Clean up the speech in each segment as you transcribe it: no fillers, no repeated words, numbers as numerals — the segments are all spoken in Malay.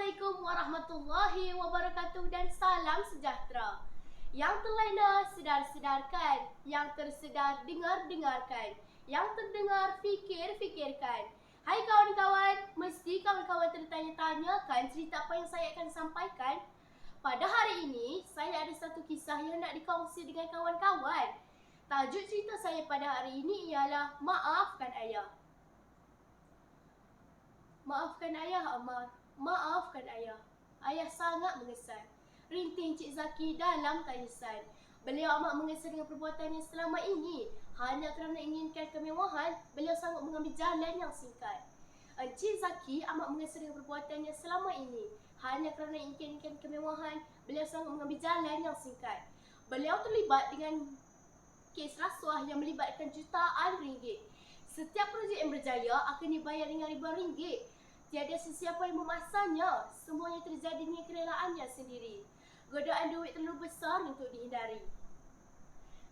Assalamualaikum warahmatullahi wabarakatuh dan salam sejahtera. Yang terlena sedar-sedarkan, yang tersedar dengar-dengarkan, yang terdengar fikir-fikirkan. Hai kawan-kawan, mesti kawan-kawan tertanya-tanyakan cerita apa yang saya akan sampaikan. Pada hari ini, saya ada satu kisah yang nak dikongsi dengan kawan-kawan. Tajuk cerita saya pada hari ini ialah Maafkan Ayah. Maafkan ayah, Amar. Maafkan ayah. Ayah sangat mengesan. Rinting Cik Zaki dalam tangisan. Beliau amat mengesan dengan perbuatannya selama ini. Hanya kerana inginkan kemewahan, beliau sanggup mengambil jalan yang singkat. Encik Zaki amat mengesan dengan perbuatannya selama ini. Hanya kerana inginkan kemewahan, beliau sanggup mengambil jalan yang singkat. Beliau terlibat dengan kes rasuah yang melibatkan jutaan ringgit. Setiap projek yang berjaya akan dibayar dengan ribuan ringgit. Tiada sesiapa yang memasanya. Semuanya terjadi dengan kerelaannya sendiri. Godaan duit terlalu besar untuk dihindari.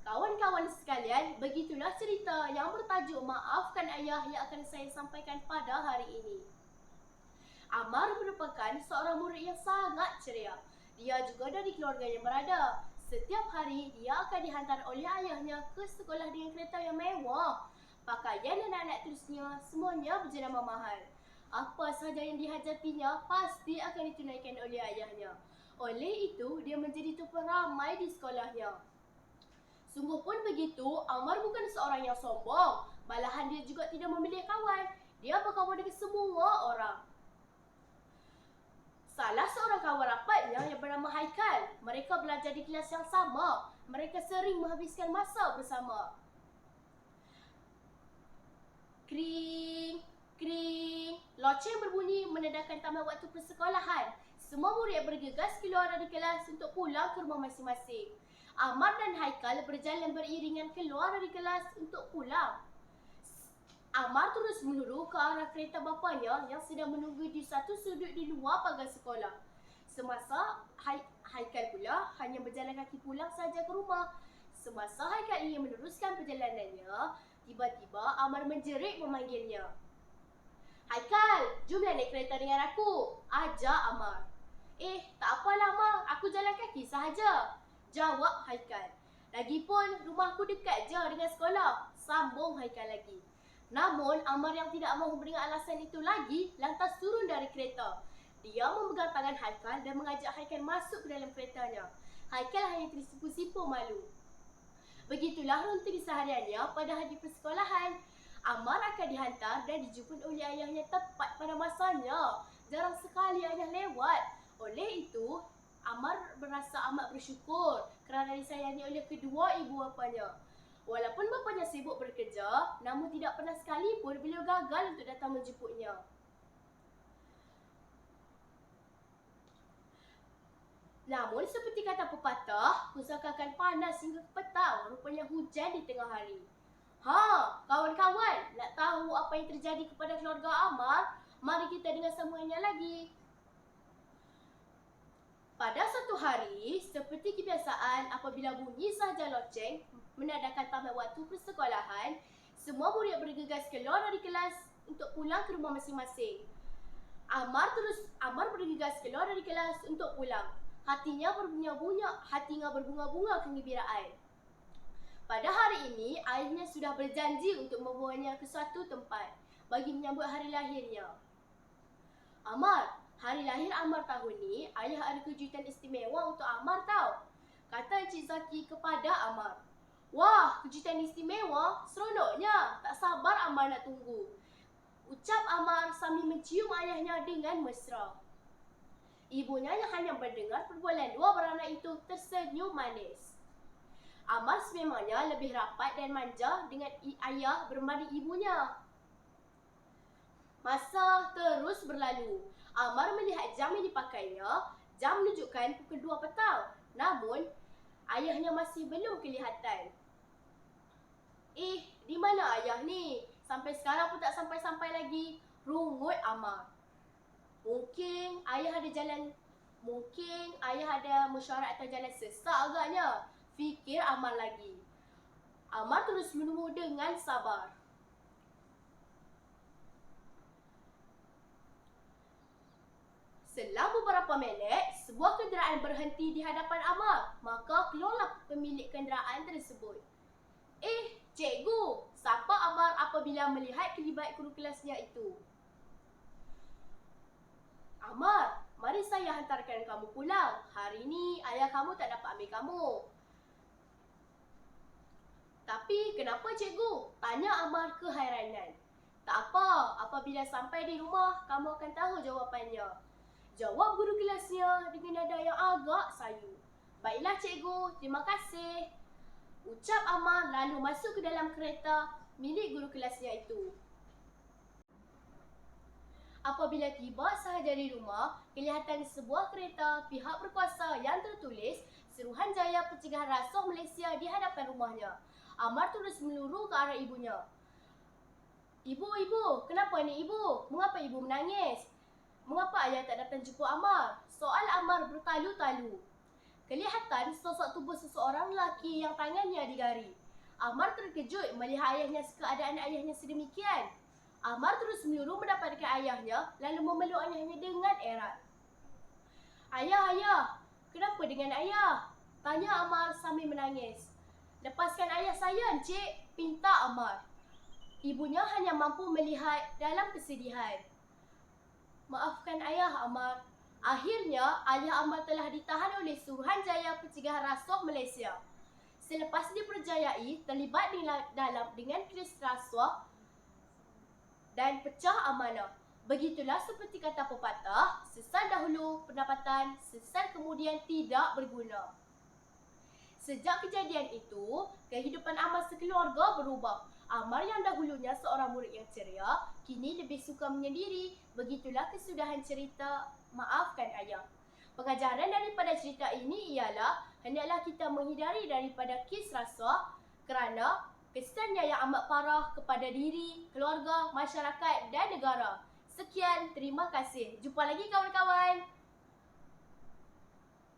Kawan-kawan sekalian, begitulah cerita yang bertajuk Maafkan Ayah yang akan saya sampaikan pada hari ini. Amar merupakan seorang murid yang sangat ceria. Dia juga dari keluarga yang berada. Setiap hari, dia akan dihantar oleh ayahnya ke sekolah dengan kereta yang mewah. Pakaian dan anak terusnya, semuanya berjenama mahal. Apa sahaja yang dihajatinya, pasti akan ditunaikan oleh ayahnya. Oleh itu, dia menjadi tuan ramai di sekolahnya. Sungguh pun begitu, Amar bukan seorang yang sombong. Malahan dia juga tidak memilih kawan. Dia berkawan dengan semua orang. Salah seorang kawan rapatnya yang bernama Haikal. Mereka belajar di kelas yang sama. Mereka sering menghabiskan masa bersama. Kring, kring. Loceng berbunyi menandakan tamat waktu persekolahan. Semua murid bergegas keluar dari kelas untuk pulang ke rumah masing-masing. Amar dan Haikal berjalan beriringan keluar dari kelas untuk pulang. Amar terus menuru ke arah kereta bapanya yang sedang menunggu di satu sudut di luar pagar sekolah. Semasa Haikal pula hanya berjalan kaki pulang saja ke rumah. Semasa Haikal ingin meneruskan perjalanannya, tiba-tiba Amar menjerit memanggilnya. Haikal, jomlah naik kereta dengan aku, ajak Amar. Tak apalah Amar, aku jalan kaki sahaja, jawab Haikal. Lagipun rumahku dekat je dengan sekolah, sambung Haikal lagi. Namun Amar yang tidak mahu mendengar alasan itu lagi, lantas turun dari kereta. Dia memegang tangan Haikal dan mengajak Haikal masuk ke dalam keretanya. Haikal hanya tersipu-sipu malu. Begitulah rutin sehariannya pada hari persekolahan. Amar akan dihantar dan dijemput oleh ayahnya tepat pada masanya. Jarang sekali ayah lewat. Oleh itu, Amar berasa amat bersyukur kerana disayangi oleh kedua ibu bapanya. Walaupun bapanya sibuk bekerja, namun tidak pernah sekalipun beliau gagal untuk datang menjemputnya. Namun seperti kata pepatah, pusaka akan panas hingga ke petang, rupanya hujan di tengah hari. Kawan-kawan, nak tahu apa yang terjadi kepada keluarga Amar? Mari kita dengar sambungannya lagi. Pada satu hari, seperti kebiasaan apabila bunyi sahaja loceng menandakan tamat waktu persekolahan, semua murid bergegas keluar dari kelas untuk pulang ke rumah masing-masing. Amar bergegas keluar dari kelas untuk pulang. Hatinya berbunga-bunga kegembiraan. Pada hari ini, ayahnya sudah berjanji untuk membawanya ke suatu tempat bagi menyambut hari lahirnya. Amar, hari lahir Amar tahun ni, ayah ada kejutan istimewa untuk Amar tau, kata Encik Zaki kepada Amar. Wah, kejutan istimewa, seronoknya. Tak sabar Amar nak tunggu, ucap Amar sambil mencium ayahnya dengan mesra. Ibunya yang hanya mendengar perbualan dua beranak itu tersenyum manis. Amar sememangnya lebih rapat dan manja dengan ayah berbanding ibunya. Masa terus berlalu. Amar melihat jam yang dipakainya. Jam menunjukkan pukul 2 petang. Namun, ayahnya masih belum kelihatan. Di mana ayah ni? Sampai sekarang pun tak sampai-sampai lagi, rungut Amar. Mungkin ayah ada mesyuarat atau jalan sesak agaknya, fikir Amar lagi. Amar terus menunggu dengan sabar. Selang beberapa minit, sebuah kenderaan berhenti di hadapan Amar. Maka keluarlah pemilik kenderaan tersebut. Cikgu, sapa Amar apabila melihat kelibat guru kelasnya itu? Amar, mari saya hantarkan kamu pulang. Hari ini ayah kamu tak dapat ambil kamu. Tapi kenapa cikgu? Tanya Amar keheranan. Tak apa, apabila sampai di rumah, kamu akan tahu jawapannya. Jawab guru kelasnya dengan nada yang agak sayu. Baiklah cikgu, terima kasih. Ucap Amar lalu masuk ke dalam kereta milik guru kelasnya itu. Apabila tiba sahaja di rumah, kelihatan sebuah kereta pihak berkuasa yang tertulis Suruhanjaya Pencegahan Rasuah Malaysia di hadapan rumahnya. Amar terus meluru ke arah ibunya. Ibu, kenapa ni ibu? Mengapa ibu menangis? Mengapa ayah tak datang jemput Amar? Soal Amar bertalu-talu. Kelihatan sosok tubuh seseorang lelaki yang tangannya digari. Amar terkejut melihat keadaan ayahnya sedemikian. Amar terus meluru mendapatkan ayahnya lalu memeluk ayahnya dengan erat. Ayah, kenapa dengan ayah? Tanya Amar sambil menangis. Lepaskan ayah saya, Encik, pinta Amar. Ibunya hanya mampu melihat dalam kesedihan. Maafkan ayah, Amar. Akhirnya, ayah Amar telah ditahan oleh Suruhanjaya Pencegahan Rasuah Malaysia. Selepas diperjayai terlibat dengan kes rasuah dan pecah amanah. Begitulah seperti kata pepatah, sesal dahulu pendapatan, sesal kemudian tidak berguna. Sejak kejadian itu, kehidupan Amar sekeluarga berubah. Amar yang dahulunya seorang murid yang ceria, kini lebih suka menyendiri. Begitulah kesudahan cerita Maafkan Ayah. Pengajaran daripada cerita ini ialah hendaklah kita menghindari daripada kes rasuah kerana kesannya yang amat parah kepada diri, keluarga, masyarakat dan negara. Sekian, terima kasih. Jumpa lagi kawan-kawan.